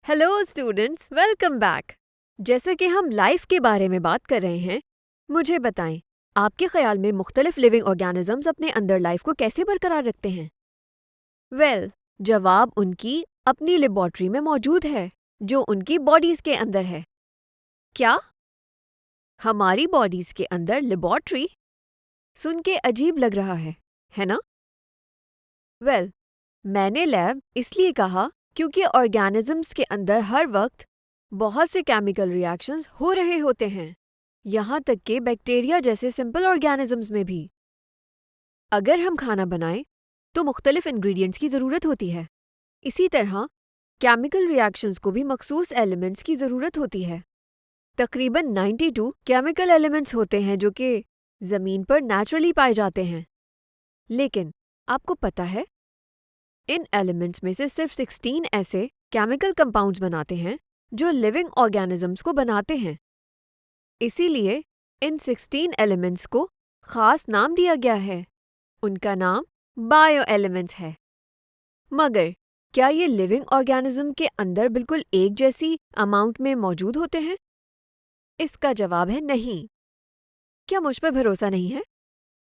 Hello students, welcome back. जैसे कि हम लाइफ के बारे में बात कर रहे हैं, मुझे बताएं, आपके ख्याल में मुख्तलिफ लिविंग ऑर्गेनिजम्स अपने अंदर लाइफ को कैसे बरकरार रखते हैं? जवाब उनकी अपनी लेबॉर्ट्री में मौजूद है, जो उनकी बॉडीज के अंदर है। क्या हमारी बॉडीज के अंदर लेबॉर्ट्री? सुन के अजीब लग रहा है ना? मैंने लैब इसलिए कहा क्योंकि ऑर्गेनिजम्स के अंदर हर वक्त बहुत से केमिकल रिएक्शंस हो रहे होते हैं, यहाँ तक कि बैक्टीरिया जैसे सिंपल ऑर्गेनिजम्स में भी। अगर हम खाना बनाएं तो मुख्तलिफ इंग्रेडिएंट्स की ज़रूरत होती है। इसी तरह केमिकल रिएक्शंस को भी मखसूस एलिमेंट्स की ज़रूरत होती है। तकरीबन 92 केमिकल एलिमेंट्स होते हैं जो कि ज़मीन पर नेचुरली पाए जाते हैं। लेकिन आपको पता है, इन एलिमेंट्स में से सिर्फ 16 ऐसे केमिकल कंपाउंड्स बनाते हैं जो लिविंग ऑर्गेनिजम्स को बनाते हैं। इसीलिए इन 16 एलिमेंट्स को खास नाम दिया गया है। उनका नाम बायो एलिमेंट्स है। मगर क्या ये लिविंग ऑर्गेनिज्म के अंदर बिल्कुल एक जैसी अमाउंट में मौजूद होते हैं? इसका जवाब है नहीं। क्या मुझ पर भरोसा नहीं है?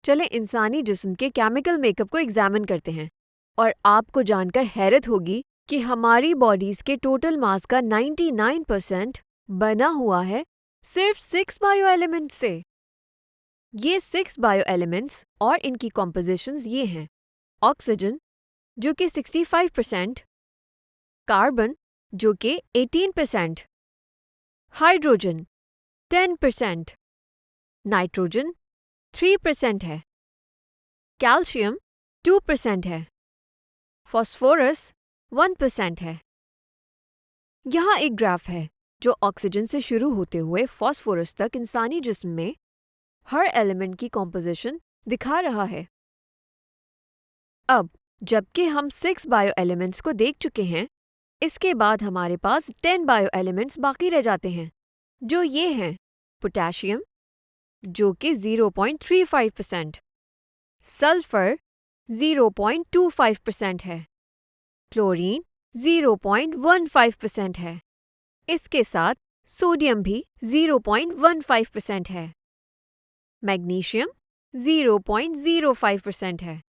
चले इंसानी जिस्म के केमिकल मेकअप को एग्जामिन करते हैं और आपको जानकर हैरत होगी कि हमारी बॉडीज के टोटल मास का 99% बना हुआ है सिर्फ 6 बायो एलिमेंट्स से। ये 6 बायो एलिमेंट्स और इनकी कॉम्पोजिशंस ये हैं: ऑक्सीजन जो कि 65%, कार्बन जो कि 18%, हाइड्रोजन 10%, नाइट्रोजन 3% है, कैल्शियम 2% है, फॉस्फोरस 1% है। यहाँ एक ग्राफ है जो ऑक्सीजन से शुरू होते हुए फॉस्फोरस तक इंसानी जिस्म में हर एलिमेंट की कॉम्पोजिशन दिखा रहा है। अब जबकि हम 6 बायो एलिमेंट्स को देख चुके हैं, इसके बाद हमारे पास 10 बायो एलिमेंट्स बाकी रह जाते हैं, जो ये हैं: पोटेशियम जो कि 0.35%, सल्फर 0.25% है, क्लोरीन 0.15% है। इसके साथ सोडियम भी 0.15% है, मैग्नीशियम 0.05% है,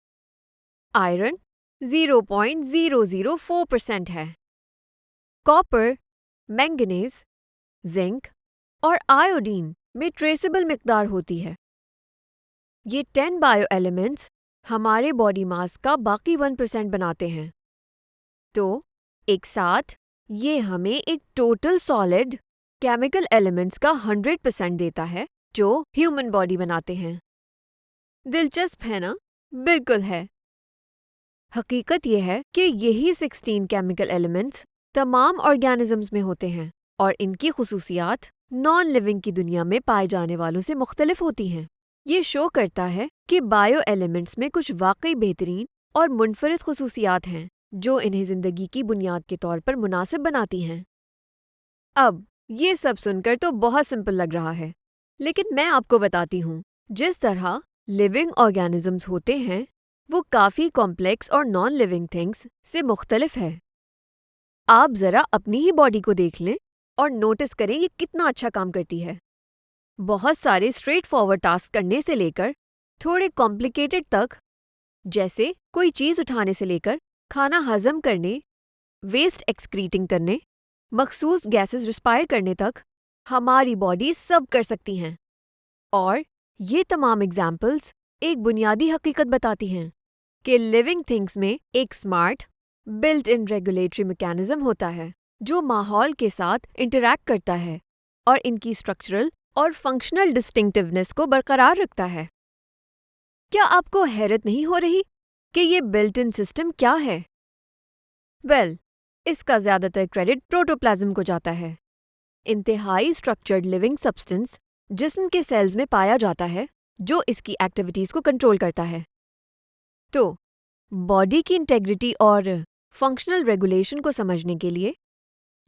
आयरन 0.004% है, कॉपर, मैंगनीज, जिंक और आयोडीन में ट्रेसेबल मिकदार होती है। ये 10 बायो एलिमेंट्स हमारे बॉडी मास का बाकी 1% बनाते हैं। तो एक साथ ये हमें एक टोटल सॉलिड केमिकल एलिमेंट्स का 100% देता है, जो ह्यूमन बॉडी बनाते हैं। दिलचस्प है ना? बिल्कुल है। हकीकत यह है कि यही 16 केमिकल एलिमेंट्स तमाम ऑर्गेनिजम्स में होते हैं और इनकी खुसूसियात नॉन लिविंग की दुनिया में पाए जाने वालों से मुख्तलिफ होती हैं। ये शो करता है कि बायो एलिमेंट्स में कुछ वाकई बेहतरीन और मुनफरिद खुसूसियात हैं जो इन्हें ज़िंदगी की बुनियाद के तौर पर मुनासिब बनाती हैं। अब ये सब सुनकर तो बहुत सिंपल लग रहा है, लेकिन मैं आपको बताती हूँ, जिस तरह लिविंग ऑर्गेनिजम्स होते हैं वो काफ़ी कॉम्प्लेक्स और नॉन लिविंग थिंग्स से मुख्तलिफ है। आप ज़रा अपनी ही बॉडी को देख लें और नोटिस करें ये कितना अच्छा काम करती है। बहुत सारे स्ट्रेट फॉरवर्ड टास्क करने से लेकर थोड़े कॉम्प्लिकेटेड तक, जैसे कोई चीज़ उठाने से लेकर खाना हजम करने, वेस्ट एक्सक्रीटिंग करने, मखसूस गैसेस रिस्पायर करने तक, हमारी बॉडी सब कर सकती हैं। और ये तमाम एग्जाम्पल्स एक बुनियादी हकीकत बताती हैं कि लिविंग थिंग्स में एक smart built in regulatory mechanism होता है जो माहौल के साथ इंटरैक्ट करता है और इनकी स्ट्रक्चरल और फंक्शनल डिस्टिंक्टिवनेस को बरकरार रखता है। क्या आपको हैरत नहीं हो रही कि ये बिल्ट इन सिस्टम क्या है? इसका ज़्यादातर क्रेडिट प्रोटोप्लाज्म को जाता है। इंतहाई स्ट्रक्चर्ड लिविंग सब्सटेंस जिस्म के सेल्स में पाया जाता है जो इसकी एक्टिविटीज़ को कंट्रोल करता है। तो बॉडी की इंटेग्रिटी और फंक्शनल रेगुलेशन को समझने के लिए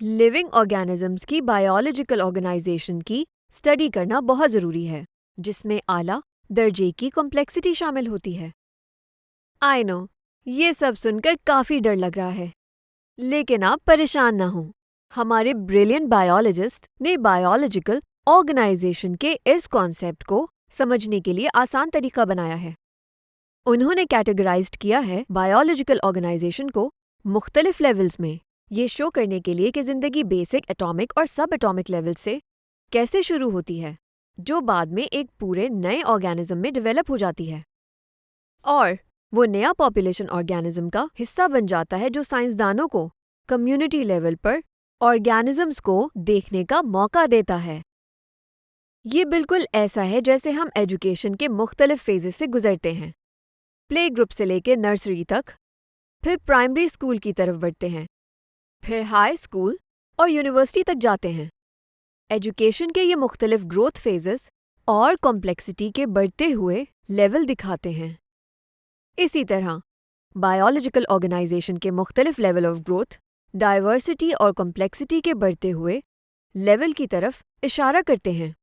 लिविंग ऑर्गेनिजम्स की बायोलॉजिकल ऑर्गेनाइजेशन की स्टडी करना बहुत ज़रूरी है, जिसमें आला दर्जे की कॉम्प्लेक्सिटी शामिल होती है। आई नो, ये सब सुनकर काफ़ी डर लग रहा है, लेकिन आप परेशान ना हों, हमारे ब्रिलियंट बायोलॉजिस्ट ने बायोलॉजिकल ऑर्गेनाइजेशन के इस कॉन्सेप्ट को समझने के लिए आसान तरीका बनाया है। उन्होंने कैटेगराइज्ड किया है बायोलॉजिकल ऑर्गेनाइजेशन को मुख्तलिफ लेवल्स में, ये शो करने के लिए कि जिंदगी बेसिक एटॉमिक और सब एटॉमिक लेवल से कैसे शुरू होती है, जो बाद में एक पूरे नए ऑर्गेनिज्म में डेवलप हो जाती है और वो नया पॉपुलेशन ऑर्गेनिज्म का हिस्सा बन जाता है, जो साइंसदानों को कम्युनिटी लेवल पर ऑर्गेनिजम्स को देखने का मौका देता है। ये बिल्कुल ऐसा है जैसे हम एजुकेशन के मुख्तलिफ फेजेस से गुजरते हैं, प्ले ग्रुप से लेकर नर्सरी तक, फिर प्राइमरी स्कूल की तरफ बढ़ते हैं, फिर हाई स्कूल और यूनिवर्सिटी तक जाते हैं। एजुकेशन के ये मुख्तलिफ ग्रोथ फेजेस और कॉम्प्लेक्सिटी के बढ़ते हुए लेवल दिखाते हैं। इसी तरह बायोलॉजिकल ऑर्गेनाइजेशन के मुख्तलिफ लेवल ऑफ ग्रोथ डाइवर्सिटी और कॉम्प्लेक्सिटी के बढ़ते हुए लेवल की तरफ इशारा करते हैं।